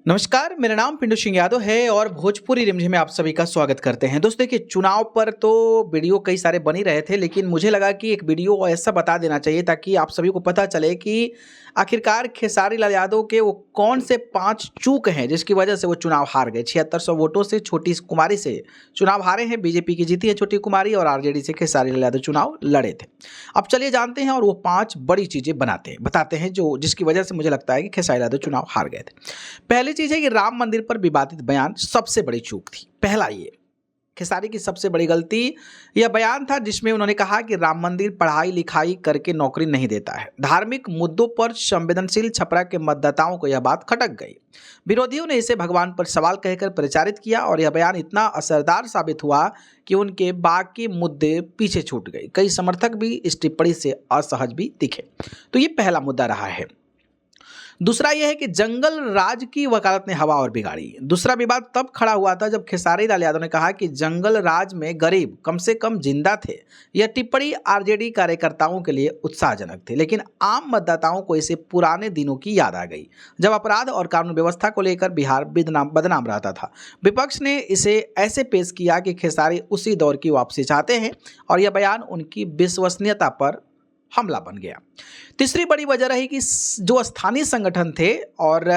नमस्कार, मेरा नाम पिंटू सिंह यादव है और भोजपुरी रिमझिम में आप सभी का स्वागत करते हैं। दोस्तों देखिए, चुनाव पर तो वीडियो कई सारे बन ही रहे थे, लेकिन मुझे लगा कि एक वीडियो ऐसा बता देना चाहिए ताकि आप सभी को पता चले कि आखिरकार खेसारी लाल यादव के वो कौन से 5 चूक हैं जिसकी वजह से वो चुनाव हार गए। 7600 वोटों से छोटी कुमारी से चुनाव हारे हैं। बीजेपी की जीती है छोटी कुमारी और आरजेडी से खेसारी लाल यादव चुनाव लड़े थे। अब चलिए जानते हैं और वो 5 बड़ी चीज़ें बताते हैं जो जिसकी वजह से मुझे लगता है कि खेसारी लाल यादव चुनाव हार गए थे। पहली चीज है कि राम मंदिर पर विवादित बयान सबसे बड़ी चूक थी। पहला, ये खेसारी की सबसे बड़ी गलती यह बयान था जिसमें उन्होंने कहा कि राम मंदिर पढ़ाई लिखाई करके नौकरी नहीं देता है। धार्मिक मुद्दों पर संवेदनशील छपरा के मतदाताओं को यह बात खटक गई। विरोधियों ने इसे भगवान पर सवाल कहकर प्रचारित किया और यह बयान इतना असरदार साबित हुआ कि उनके बाकी मुद्दे पीछे छूट गए। कई समर्थक भी इस टिप्पणी से असहज भी दिखे। तो ये पहला मुद्दा रहा है। दूसरा यह है कि जंगल राज की वकालत ने हवा और बिगाड़ी। दूसरा विवाद तब खड़ा हुआ था जब खेसारी लाल यादव ने कहा कि जंगल राज में गरीब कम से कम जिंदा थे। यह टिप्पणी आरजेडी कार्यकर्ताओं के लिए उत्साहजनक थी, लेकिन आम मतदाताओं को इसे पुराने दिनों की याद आ गई जब अपराध और कानून व्यवस्था को लेकर बिहार बदनाम रहता था। विपक्ष ने इसे ऐसे पेश किया कि खेसारी उसी दौर की वापसी चाहते हैं और यह बयान उनकी विश्वसनीयता पर हमला बन गया। तीसरी बड़ी वजह रही कि जो स्थानीय संगठन थे और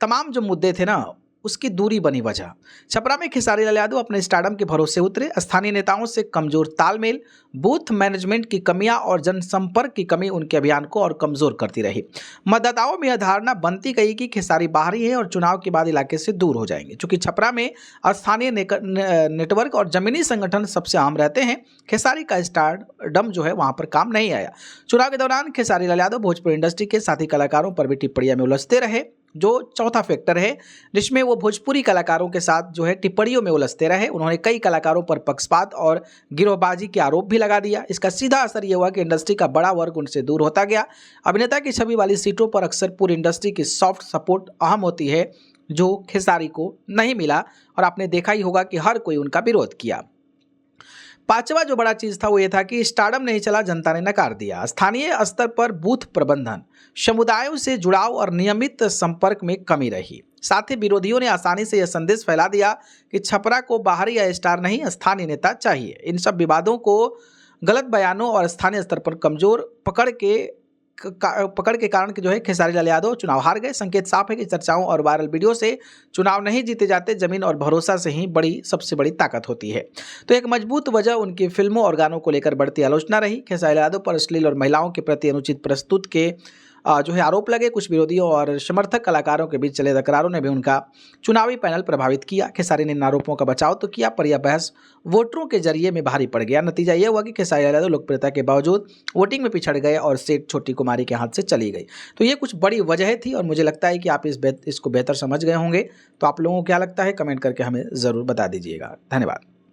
तमाम जो मुद्दे थे ना, उसकी दूरी बनी वजह। छपरा में खेसारी लाल यादव अपने स्टारडम के भरोसे उतरे। स्थानीय नेताओं से कमजोर तालमेल, बूथ मैनेजमेंट की कमियां और जनसंपर्क की कमी उनके अभियान को और कमजोर करती रही। मतदाताओं में यह धारणा बनती गई कि खेसारी बाहरी है और चुनाव के बाद इलाके से दूर हो जाएंगे। चूंकि छपरा में स्थानीय नेटवर्क और जमीनी संगठन सबसे अहम रहते हैं, खेसारी का स्टारडम जो है वहां पर काम नहीं आया। चुनाव के दौरान खेसारी लाल यादव भोजपुरी इंडस्ट्री के साथी कलाकारों पर भी टिप्पणियां में उलझते रहे, जो चौथा फैक्टर है जिसमें वो भोजपुरी कलाकारों के साथ जो है टिप्पणियों में उलझते रहे। उन्होंने कई कलाकारों पर पक्षपात और गिरोहबाजी के आरोप भी लगा दिया। इसका सीधा असर यह हुआ कि इंडस्ट्री का बड़ा वर्ग उनसे दूर होता गया। अभिनेता की छवि वाली सीटों पर अक्सर पूरी इंडस्ट्री की सॉफ्ट सपोर्ट अहम होती है, जो खेसारी को नहीं मिला और आपने देखा ही होगा कि हर कोई उनका विरोध किया। पांचवा जो बड़ा चीज था वो ये था कि स्टारडम नहीं चला, जनता ने नकार दिया। स्थानीय स्तर पर बूथ प्रबंधन, समुदायों से जुड़ाव और नियमित संपर्क में कमी रही। साथ ही विरोधियों ने आसानी से यह संदेश फैला दिया कि छपरा को बाहरी या स्टार नहीं, स्थानीय नेता चाहिए। इन सब विवादों को, गलत बयानों और स्थानीय स्तर पर कमजोर पकड़ के कारण जो है खेसारी लाल यादव चुनाव हार गए। संकेत साफ है कि चर्चाओं और वायरल वीडियो से चुनाव नहीं जीते जाते। जमीन और भरोसा से ही सबसे बड़ी ताकत होती है। तो एक मजबूत वजह उनकी फिल्मों और गानों को लेकर बढ़ती आलोचना रही। खेसारी लाल यादव पर अश्लील और महिलाओं के प्रति अनुचित प्रस्तुत के जो है आरोप लगे। कुछ विरोधियों और समर्थक कलाकारों के बीच चले तकरारों ने भी उनका चुनावी पैनल प्रभावित किया। खेसारी ने इन आरोपों का बचाव तो किया, पर यह बहस वोटरों के जरिए में भारी पड़ गया। नतीजा यह हुआ कि खेसारी लाल यादव लोकप्रियता के बावजूद वोटिंग में पिछड़ गए और सीट छोटी कुमारी के हाथ से चली गई। तो ये कुछ बड़ी वजह थी और मुझे लगता है कि आप इसको बेहतर समझ गए होंगे। तो आप लोगों को क्या लगता है, कमेंट करके हमें ज़रूर बता दीजिएगा। धन्यवाद।